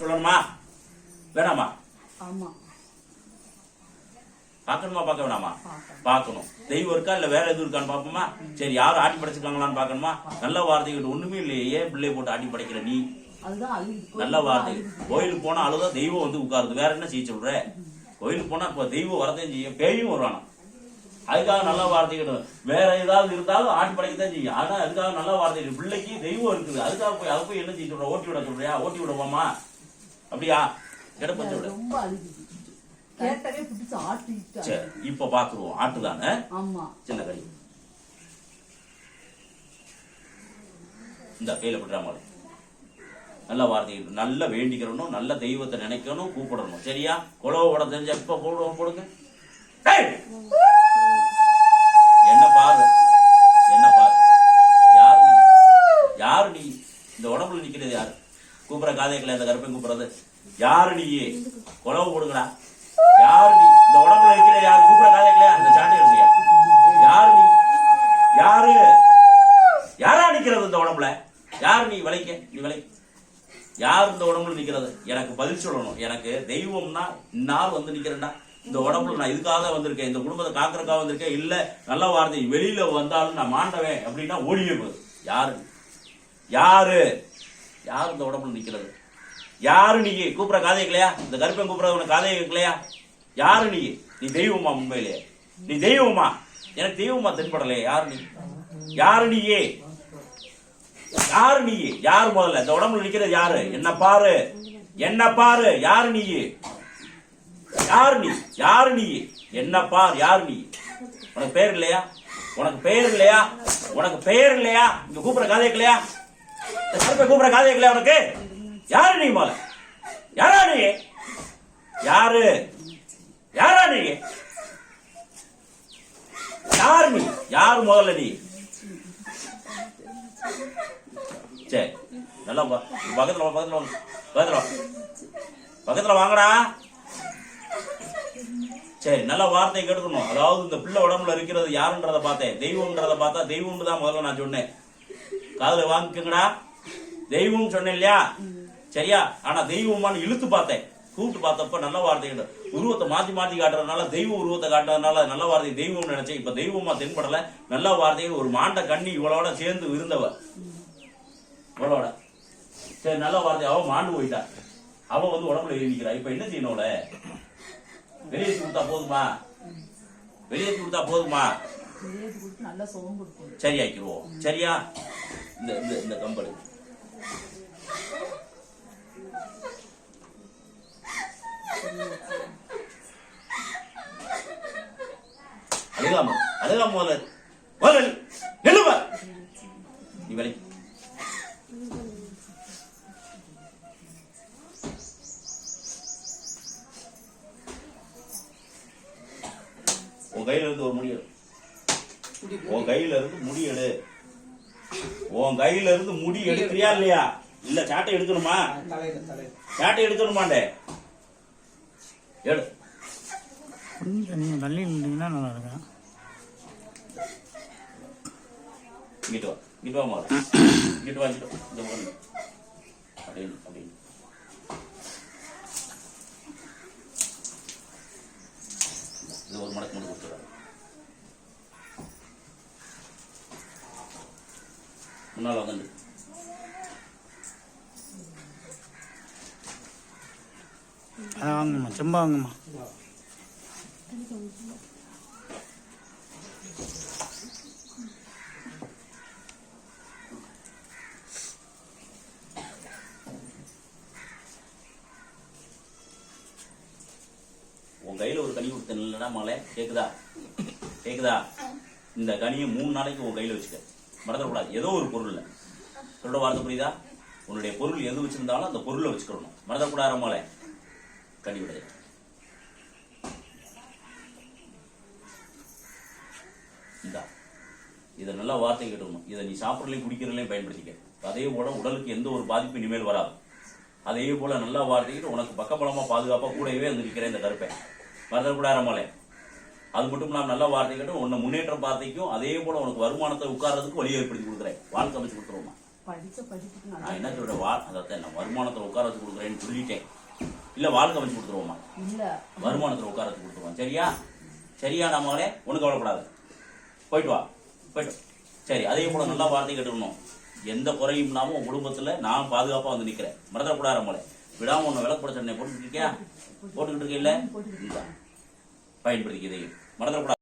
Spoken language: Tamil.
சொல்லணுமா வேணாமா? ஆமா. பார்க்கணுமா பார்க்க வேணாமா? பார்க்கணும். தெய்வம் இருக்கா இல்ல வேற எதுவும் இருக்கான்னு பாப்போமா? சரி, யாரும் ஆட்டி படைச்சிருக்காங்களான்னு பார்க்கணுமா? நல்ல வார்த்தைகள் ஒண்ணுமே இல்லையே, ஏன் பிள்ளைய போட்டு ஆட்டி படைக்கிற நீ? நல்ல வார்த்தை. கோயிலுக்கு போனா அழுதா தெய்வம் வந்து உட்காருது, வேற என்ன செய்ய சொல்ற? கோயிலுக்கு போனா இப்ப தெய்வம் வரதையும் செய்யும், பேயும் வருவானா. அதுக்காக நல்ல வார்த்தைகள் வேற ஏதாவது இருந்தாலும் ஆட்டி படைக்கத்தான் செய்யும். ஆனா அதுக்காக நல்ல வார்த்தைகள் பிள்ளைக்கு தெய்வம் இருக்குது, அதுக்காக போய் அதை போய் என்ன செய்ய சொல்ற? ஓட்டி விட சொல்றியா? ஓட்டி விடுவோமா? அப்படியா? கிடப்ப விட இப்ப பாத்துருவோம். ஆட்டுதானே சின்ன கறி இந்த கையில பண்றாம நல்ல வார்த்தைகள் நல்ல வேண்டிக்கிறணும், நல்ல தெய்வத்தை நினைக்கணும், கூப்பிடணும். சரியா? குழவை போட தெரிஞ்ச இப்ப போடுங்க. என்ன பாரு, என்ன பாரு. யாரு நீ? இந்த உடம்புல நிக்கிறது யாரு? கூப்பிட காதைகளை அந்த கருப்பை கூப்பிடுறது யாரு? நீ குழவை போடுங்கடா. யாரு நீ? இந்த உடம்புல இருக்கிற யாரு? கூப்பிட காதைகளே அந்த சாட்டை செய்யா. யாரு நீ? யாரு? யாரா நிக்கிறது இந்த உடம்புல? யாரு நீ? விளைக்க நீ விளைக்க. யாரு இந்த உடம்புல நிக்கிறது? எனக்கு பதில் சொல்லணும். எனக்கு தெய்வம்னா இந்நாள் வந்து நிக்கிறேன்டா. இந்த உடம்புல நான் இதுக்காக வந்திருக்கேன், இந்த குடும்பத்தை காக்கிறதுக்காக வந்திருக்கேன். இல்ல நல்ல வார்த்தை வெளியில வந்தாலும் நான் மாண்டவேன் அப்படின்னா ஓடியே போகுது. யாரு? யாரு? யாரு இந்த உடம்புல நிக்கிறது? யாரு நீ? கூப்பிட காதை இல்லையா? இந்த கருப்பன் கூப்பிட உனக்கு காதை இல்லையா? யாரு நீ? நீ தெய்வமா? உண்மையிலே நீ தெய்வமா? எனக்கு தெய்வமா தென்படலையே. யாரு நீ? யாரு நீயே? யாரு நீ? யாரு முதல்ல இந்த உடம்புல நிக்கிறது யாரு? என்ன பாரு, என்ன பாரு. யாரு நீ? யாரு நீ? யாரு நீ? என்ன பார். யாரு நீ? உனக்கு பேர் இல்லையா? உனக்கு பெயர் இல்லையா? உனக்கு பெயர் இல்லையா? இங்க கூப்பிட காதை இல்லையா? கூப்பிட காதை இல்லையா உனக்கு? யாரு நீ முதல்ல? யாரா நீ? யாரு? யாரா நீ? யாரு நீ? யாரு முதல்ல நீ? சரி, நல்லா பக்கத்துல பக்கத்துல பக்கத்துல பக்கத்துல வாங்கடா. சரி, நல்ல வார்த்தை கேட்கணும். அதாவது இந்த பிள்ளை உடம்புல இருக்கிறது யாருன்றத பார்த்தேன், தெய்வம்ன்றத பார்த்தா தெய்வம் தான் முதல்ல நான் சொன்னேன். காதுல வாங்கிக்கங்கடா. தெய்வம் சொன்னேன் இல்லையா? சரியா? ஆனா தெய்வமானு இழுத்து பார்த்தேன். கூப்பிட்டு பார்த்தப்ப நல்ல வார்த்தைகள் உருவத்தை மாத்தி மாத்தி காட்டுறதுனால தெய்வ உருவத்தை காட்டுறதுனால நல்ல வார்த்தை தெய்வம் நினைச்சேன். இப்ப தெய்வமா தென்படல. நல்ல வார்த்தைகள் ஒரு மாண்ட கண்ணி இவளோட சேர்ந்து இருந்தவ இவளோட. சரி, நல்ல வார்த்தை அவ மாண்டு போயிட்டா. அவ வந்து உடம்புல ஏறிக்கிறா. இப்ப என்ன செய்யணும்ல? வெளியேற்றி கொடுத்தா போதுமா? வெளியேற்றி கொடுத்தா போதுமா? சரி ஆக்கிடுவோம். சரியா? இந்த இந்த கம்பெனி அழுகாம அழுகாம முதல்ல நிலுவ நீ வேலை. உன் கையில இருந்து ஒரு முடியெடு. உன் கையில இருந்து முடி எடு. உன் கையில இருந்து முடி எடுக்கிறியா இல்லையா? இல்ல சாட்டை எடுக்கணுமா? சாட்டை எடுக்கணுமாண்டே எடு. கொஞ்சம் நீங்க தள்ளி இருந்தீங்கன்னா நல்லா இருக்கும். இங்கிட்டு வா, இங்கிட்டு வா மாதிரி இங்கிட்டு வா. இந்த அப்படின்னு அப்படின்னு இது ஒரு மடக்கு மட்டும் கொடுத்துறாரு. முன்னால் வந்து அதை வாங்கம்மா, செம்பா வாங்கம்மா. உன் கையில ஒரு கனி கொடுத்தேன் இல்லடா மகளே, கேக்குதா? கேக்குதா? இந்த கனியை 3 நாளைக்கு உன் கையில வச்சுக்க, மறந்துடக்கூடாது. ஏதோ ஒரு பொருள் சொல்ற வார்த்தை புரியுதா? உன்னுடைய பொருள் எது வச்சிருந்தாலும் அந்த பொருளை வச்சுக்கணும், மறந்துடக்கூடாது மகளே. கனி விட இந்தா, இதை நல்லா வார்த்தை கேட்டுக்கணும். இதை நீ சாப்பிட்றதுலையும் குடிக்கிறதுலையும் பயன்படுத்திக்க. அதே போல உடலுக்கு எந்த ஒரு பாதிப்பு இனிமேல் வராது. அதே போல நல்லா வார்த்தைக்கிட்டு உனக்கு பக்கபலமா பாதுகாப்பா கூடவே வந்து நிற்கிறேன் இந்த கருப்பை, மறந்துடக்கூடாது. அது மட்டும் இல்லாம நல்ல வார்த்தை கேட்டு உன்னை முன்னேற்ற பார்த்தைக்கும் அதே போல உனக்கு வருமானத்தை உட்கார்றதுக்கு வழியை ஏற்படுத்தி கொடுக்குறேன். வாழ்க்கை அமைச்சு கொடுத்துருவோமா? நான் என்ன சொல்றேன், அதான் நான் வருமானத்துல உட்கார வச்சு கொடுக்குறேன்னு சொல்லிட்டேன். இல்ல வாழ்க்கை வச்சு கொடுத்துருவோமா? வருமானத்துல உட்கார வச்சு கொடுத்துருவோம். சரியா? சரியா நம்மளே ஒண்ணு கவலைப்படாது. போயிட்டு வா, போயிட்டு. சரி, அதே போல நல்லா வார்த்தை கேட்டுக்கணும். எந்த குறையும் இல்லாம உன் குடும்பத்துல நான் பாதுகாப்பா வந்து நிக்கிறேன். மறந்துடக்கூடாது. நம்மளே விடாம உன்னை விளக்கு போட சொன்னேன். போட்டுக்கிட்டு இருக்கியா? போட்டுக்கிட்டு இருக்க இல்ல, பயன்படுத்திக்க இதையும் மறந்துடக்கூடாது.